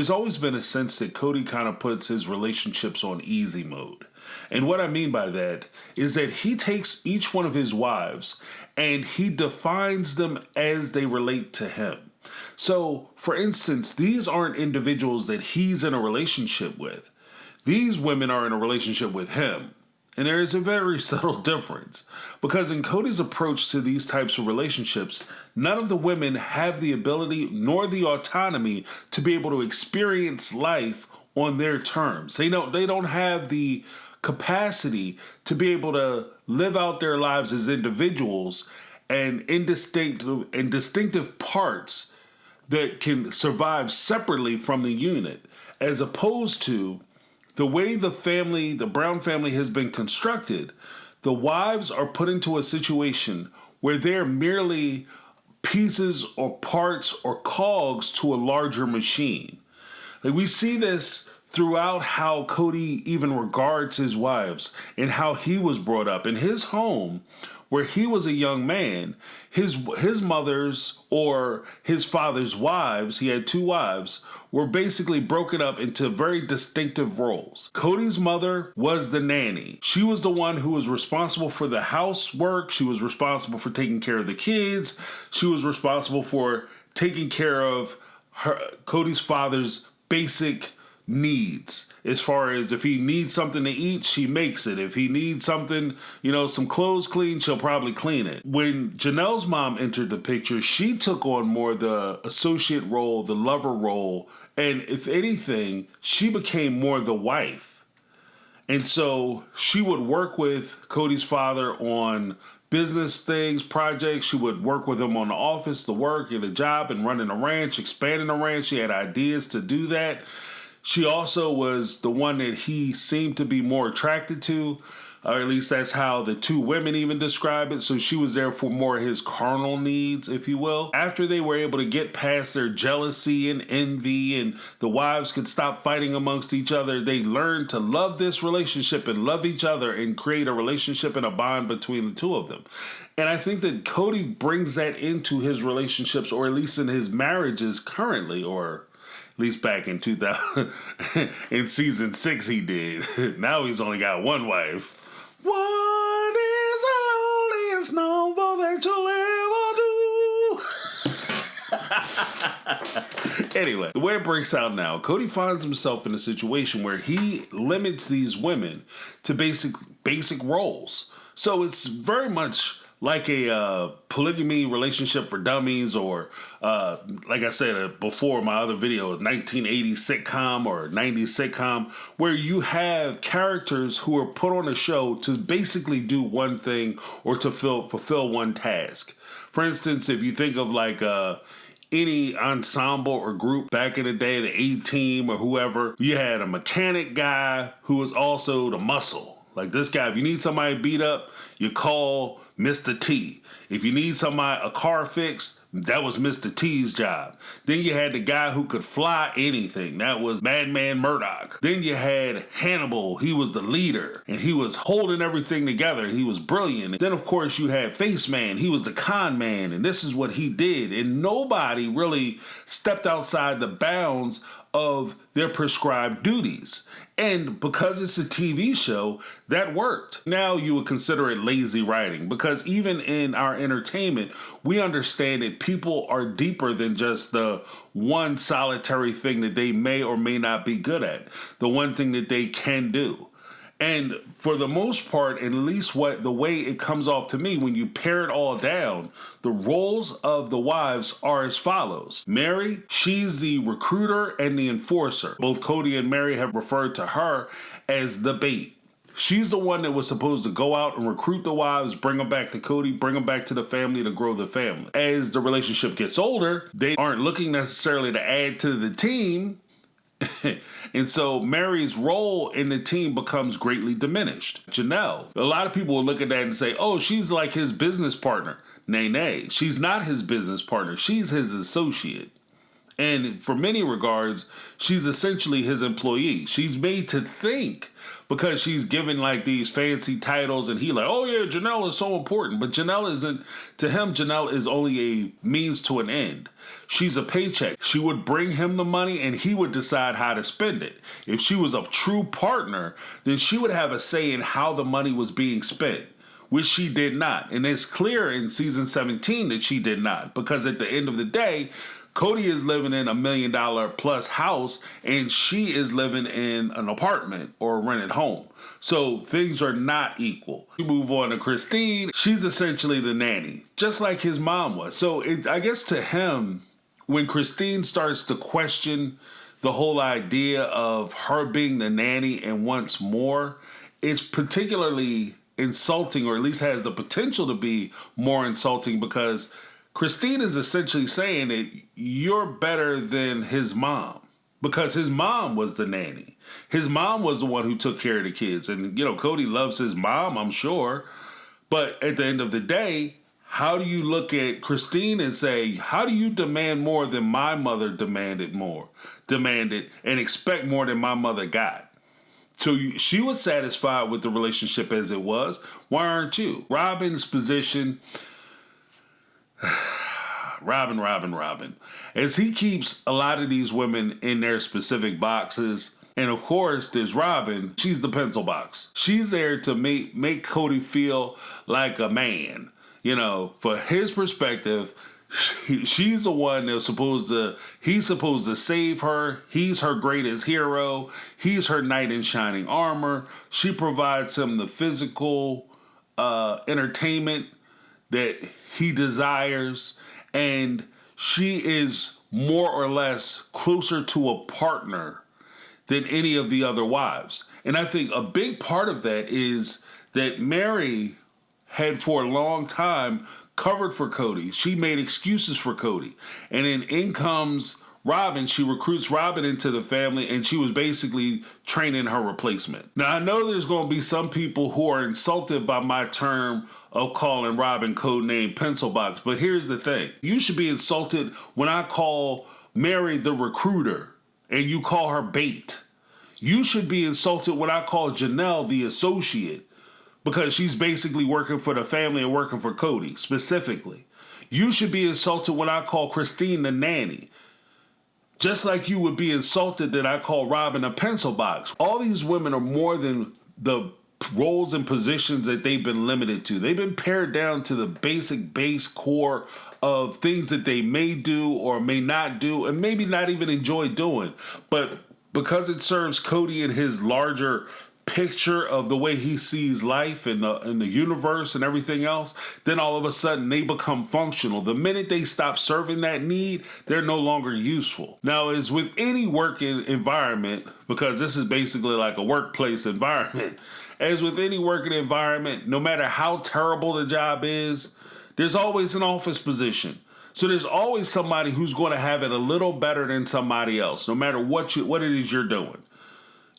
there's always been a sense that Kody kind of puts his relationships on easy mode. And what I mean by that is that he takes each one of his wives and he defines them as they relate to him. So, for instance, these aren't individuals that he's in a relationship with. These women are in a relationship with him. And there is a very subtle difference. Because in Kody's approach to these types of relationships, none of the women have the ability nor the autonomy to be able to experience life on their terms. They don't have the capacity to be able to live out their lives as individuals and in distinctive parts that can survive separately from the unit, as opposed to the way the Brown family has been constructed. The wives are put into a situation where they're merely pieces or parts or cogs to a larger machine. Like, we see this throughout how Kody even regards his wives and how he was brought up. In his home, where he was a young man, his mother's or his father's wives, he had 2 wives, were basically broken up into very distinctive roles. Kody's mother was the nanny. She was the one who was responsible for the housework. She was responsible for taking care of the kids. She was responsible for taking care of Kody's father's basic needs. As far as if he needs something to eat, she makes it. If he needs something, some clothes cleaned, she'll probably clean it. When Janelle's mom entered the picture, she took on more the associate role, the lover role, and if anything, she became more the wife. And so she would work with Kody's father on business things, projects. She would work with him on the office, the work, and the job, and running a ranch, expanding the ranch. She had ideas to do that. She also was the one that he seemed to be more attracted to, or at least that's how the 2 women even describe it. So she was there for more of his carnal needs, if you will. After they were able to get past their jealousy and envy, and the wives could stop fighting amongst each other, they learned to love this relationship and love each other and create a relationship and a bond between the 2 of them. And I think that Kody brings that into his relationships, or at least in his marriages currently, or at least back in 2000, in season 6 he did. Now he's only got 1 wife. What is the loneliest number that you'll ever do? Anyway, the way it breaks out now, Kody finds himself in a situation where he limits these women to basic roles. So it's very much like a polygamy relationship for dummies, or like I said before in my other video, 1980s sitcom or 90s sitcom, where you have characters who are put on a show to basically do one thing or to fulfill one task. For instance, if you think of like any ensemble or group back in the day, the A-Team or whoever, you had a mechanic guy who was also the muscle. Like this guy, if you need somebody beat up, you call Mr. T. If you need a car fixed, that was Mr. T's job. Then you had the guy who could fly anything. That was Madman Murdoch. Then you had Hannibal. He was the leader, and he was holding everything together. He was brilliant. Then, of course, you had Face Man. He was the con man, and this is what he did. And nobody really stepped outside the bounds of their prescribed duties. And because it's a TV show, that worked. Now you would consider it lazy writing, because even in our entertainment, we understand that people are deeper than just the one solitary thing that they may or may not be good at, the one thing that they can do. And for the most part, at least the way it comes off to me, when you pare it all down, the roles of the wives are as follows. Meri, she's the recruiter and the enforcer. Both Kody and Meri have referred to her as the bait. She's the one that was supposed to go out and recruit the wives, bring them back to Kody, bring them back to the family to grow the family. As the relationship gets older, they aren't looking necessarily to add to the team. And so Meri's role in the team becomes greatly diminished. Janelle, a lot of people will look at that and say, oh, she's like his business partner. Nay, she's not his business partner. She's his associate. And for many regards, she's essentially his employee. She's made to think because she's given like these fancy titles and he like, oh yeah, Janelle is so important. But Janelle isn't, to him, Janelle is only a means to an end. She's a paycheck. She would bring him the money and he would decide how to spend it. If she was a true partner, then she would have a say in how the money was being spent, which she did not. And it's clear in season 17 that she did not, because at the end of the day, Kody is living in $1 million plus house and she is living in an apartment or a rented home. So things are not equal. You move on to Christine. She's essentially the nanny, just like his mom was. So I guess to him, when Christine starts to question the whole idea of her being the nanny and wants more, it's particularly insulting, or at least has the potential to be more insulting, because Christine is essentially saying that you're better than his mom, because his mom was the nanny. His mom was the one who took care of the kids. And, you know, Kody loves his mom, I'm sure. But at the end of the day, how do you look at Christine and say, how do you demand more than my mother demanded, and expect more than my mother got? So she was satisfied with the relationship as it was. Why aren't you? Robyn's position, Robyn. As he keeps a lot of these women in their specific boxes, and of course there's Robyn, she's the pencil box. She's there to make Kody feel like a man. You know, for his perspective, she's the one that's he's supposed to save her. He's her greatest hero. He's her knight in shining armor. She provides him the physical entertainment that he desires. And she is more or less closer to a partner than any of the other wives. And I think a big part of that is that Meri had for a long time covered for Kody. She made excuses for Kody. And then in comes Robyn. She recruits Robyn into the family, and she was basically training her replacement. Now, I know there's going to be some people who are insulted by my term of calling Robyn codename Pencil Box, but here's the thing. You should be insulted when I call Meri the recruiter and you call her bait. You should be insulted when I call Janelle the associate, because she's basically working for the family and working for Kody specifically. You should be insulted when I call Christine the nanny, just like you would be insulted that I call Robyn a pencil box. All these women are more than the roles and positions that they've been limited to. They've been pared down to the base core of things that they may do or may not do, and maybe not even enjoy doing. But because it serves Kody and his larger picture of the way he sees life and the universe and everything else, then all of a sudden they become functional. The minute they stop serving that need, they're no longer useful. Now, as with any working environment, because this is basically like a workplace environment, as with any working environment, no matter how terrible the job is, there's always an office position. So there's always somebody who's going to have it a little better than somebody else, no matter what it is you're doing.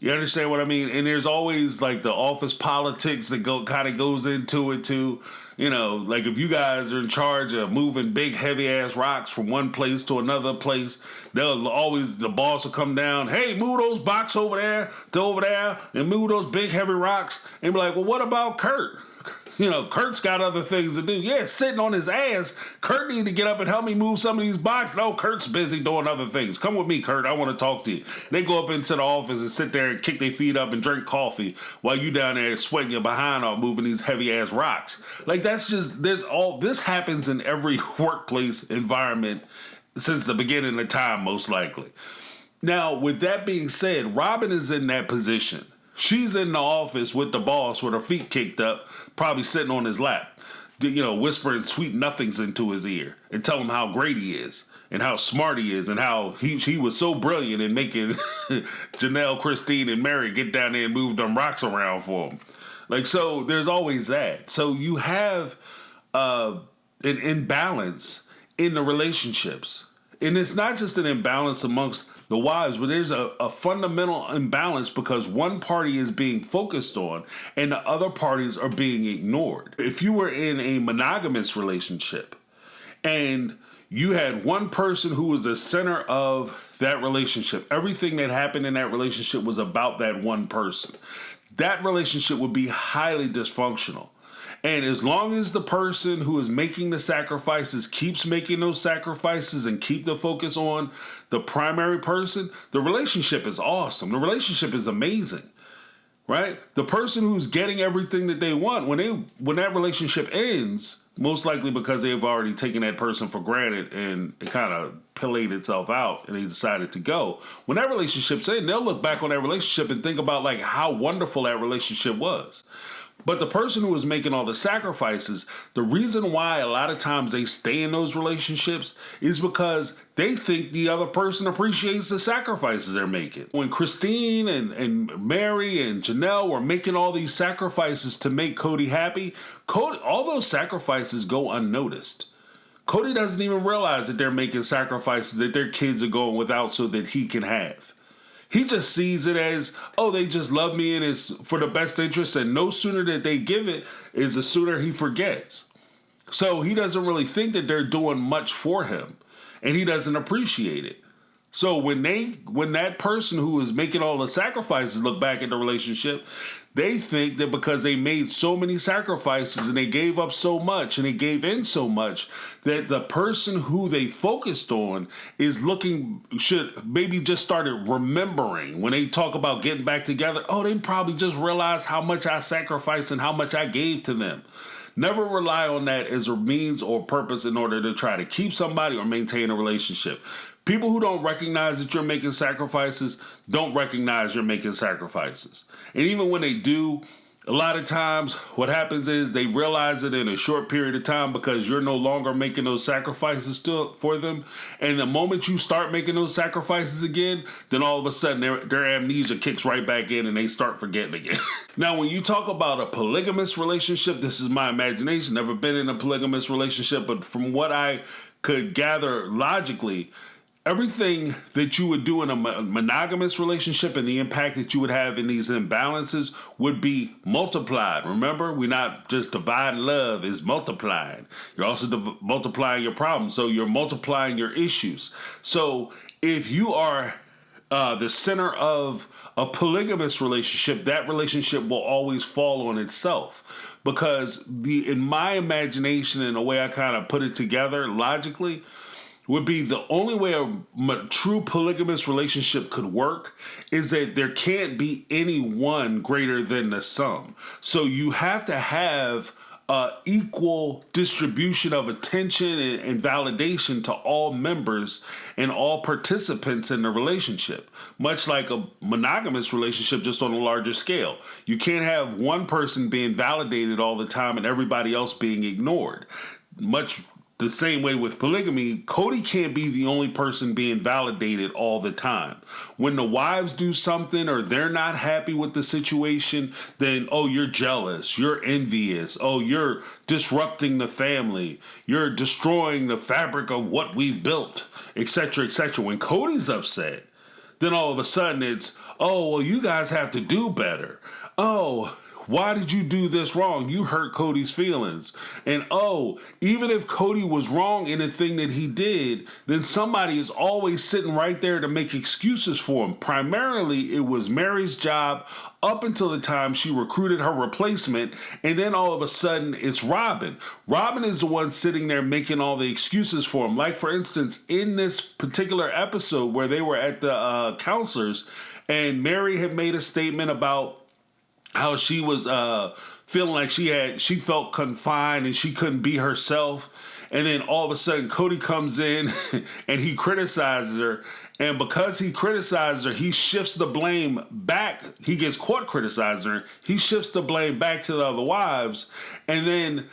You understand what I mean? And there's always like the office politics that goes into it too. You know, like if you guys are in charge of moving big heavy ass rocks from one place to another place, the boss will come down, hey, move those boxes over there to over there and move those big heavy rocks, and be like, well, what about Kurt? You know, Kurt's got other things to do. Yeah, sitting on his ass. Kurt need to get up and help me move some of these boxes. No, Kurt's busy doing other things. Come with me, Kurt. I want to talk to you. They go up into the office and sit there and kick their feet up and drink coffee while you down there sweating your behind off moving these heavy ass rocks. Like, that's just, this happens in every workplace environment since the beginning of time, most likely. Now, with that being said, Robyn is in that position. She's in the office with the boss with her feet kicked up, probably sitting on his lap, you know, whispering sweet nothings into his ear and tell him how great he is and how smart he is and how he was so brilliant in making Janelle, Christine, and Meri get down there and move them rocks around for him. Like, so there's always that. So you have an imbalance in the relationships. And it's not just an imbalance amongst the wives, but there's a fundamental imbalance because one party is being focused on and the other parties are being ignored. If you were in a monogamous relationship and you had one person who was the center of that relationship. Everything that happened in that relationship was about that one person. That relationship would be highly dysfunctional. And as long as the person who is making the sacrifices keeps making those sacrifices and keep the focus on the primary person, the relationship is awesome. The relationship is amazing. Right? The person who's getting everything that they want, when that relationship ends, most likely because they've already taken that person for granted and it kind of played itself out and they decided to go. When that relationship's in, they'll look back on that relationship and think about like how wonderful that relationship was. But the person who is making all the sacrifices, the reason why a lot of times they stay in those relationships is because they think the other person appreciates the sacrifices they're making. When Christine and Meri and Janelle were making all these sacrifices to make Kody happy, all those sacrifices go unnoticed. Kody doesn't even realize that they're making sacrifices that their kids are going without so that he can have. He just sees it as, oh, they just love me and it's for the best interest. And no sooner that they give it is the sooner he forgets. So he doesn't really think that they're doing much for him and he doesn't appreciate it. So when that person who is making all the sacrifices look back at the relationship, they think that because they made so many sacrifices and they gave up so much and they gave in so much that the person who they focused on should maybe just started remembering when they talk about getting back together. Oh, they probably just realized how much I sacrificed and how much I gave to them. Never rely on that as a means or purpose in order to try to keep somebody or maintain a relationship. People who don't recognize that you're making sacrifices don't recognize you're making sacrifices. And even when they do, a lot of times what happens is they realize it in a short period of time because you're no longer making those sacrifices for them. And the moment you start making those sacrifices again, then all of a sudden their amnesia kicks right back in and they start forgetting again. Now, when you talk about a polygamous relationship, this is my imagination. Never been in a polygamous relationship, but from what I could gather logically, everything that you would do in a monogamous relationship and the impact that you would have in these imbalances would be multiplied. Remember, we're not just dividing love, is multiplying. You're also multiplying your problems. So you're multiplying your issues. So if you are the center of a polygamous relationship, that relationship will always fall on itself. Because in my imagination and the way I kind of put it together logically, would be the only way a true polygamous relationship could work is that there can't be any one greater than the sum. So you have to have equal distribution of attention and validation to all members and all participants in the relationship, much like a monogamous relationship, just on a larger scale. You can't have one person being validated all the time and everybody else being ignored. Much the same way with polygamy, Kody can't be the only person being validated all the time. When the wives do something or they're not happy with the situation, then, oh, you're jealous, you're envious, oh, you're disrupting the family, you're destroying the fabric of what we've built, etc., etc. When Kody's upset, then all of a sudden it's, oh, well, you guys have to do better. Oh, why did you do this wrong? You hurt Kody's feelings. And oh, even if Kody was wrong in the thing that he did, then somebody is always sitting right there to make excuses for him. Primarily, it was Meri's job up until the time she recruited her replacement. And then all of a sudden, it's Robyn. Robyn is the one sitting there making all the excuses for him. Like, for instance, in this particular episode where they were at the counselors and Meri had made a statement about how she was feeling like she felt confined and she couldn't be herself. And then all of a sudden Kody comes in and he criticizes her. And because he criticizes her, he shifts the blame back. He gets caught criticizing her. He shifts the blame back to the other wives. And then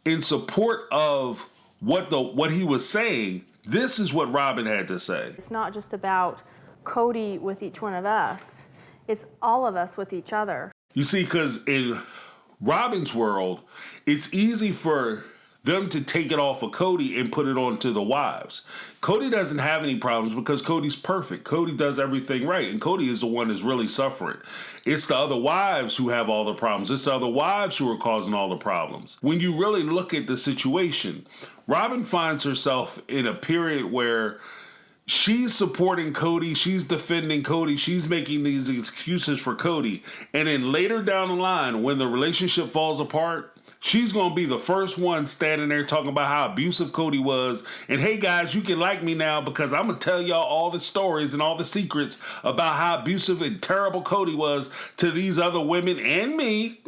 in support of what he was saying, this is what Robyn had to say. It's not just about Kody with each one of us. It's all of us with each other. You see, because in Robyn's world, it's easy for them to take it off of Kody and put it onto the wives. Kody doesn't have any problems because Kody's perfect. Kody does everything right, and Kody is the one that's really suffering. It's the other wives who have all the problems. It's the other wives who are causing all the problems. When you really look at the situation, Robyn finds herself in a period where she's supporting Kody, she's defending Kody, she's making these excuses for Kody, and then later down the line, when the relationship falls apart, she's going to be the first one standing there talking about how abusive Kody was. And hey guys, you can like me now because I'm going to tell y'all all the stories and all the secrets about how abusive and terrible Kody was to these other women and me.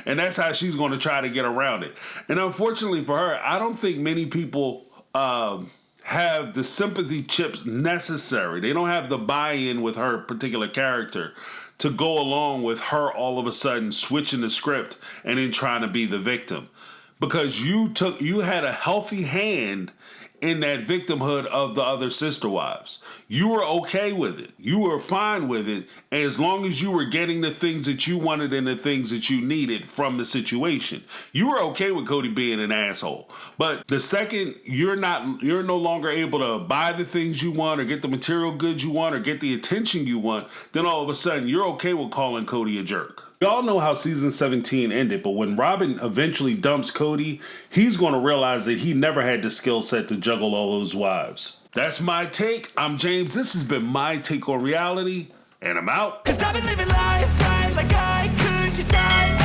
And that's how she's going to try to get around it. And unfortunately for her, I don't think many people have the sympathy chips necessary. They don't have the buy-in with her particular character to go along with her all of a sudden switching the script and then trying to be the victim. Because you had a healthy hand in that victimhood of the other sister wives. You were okay with it. You were fine with it as long as you were getting the things that you wanted and the things that you needed from the situation. You were okay with Kody being an asshole. But the second you're no longer able to buy the things you want or get the material goods you want or get the attention you want, then all of a sudden you're okay with calling Kody a jerk. We all know how season 17 ended, but when Robyn eventually dumps Kody, he's going to realize that he never had the skill set to juggle all those wives. That's my take. I'm James. This has been my take on reality, and I'm out. 'Cause I've been living life right like I could just die.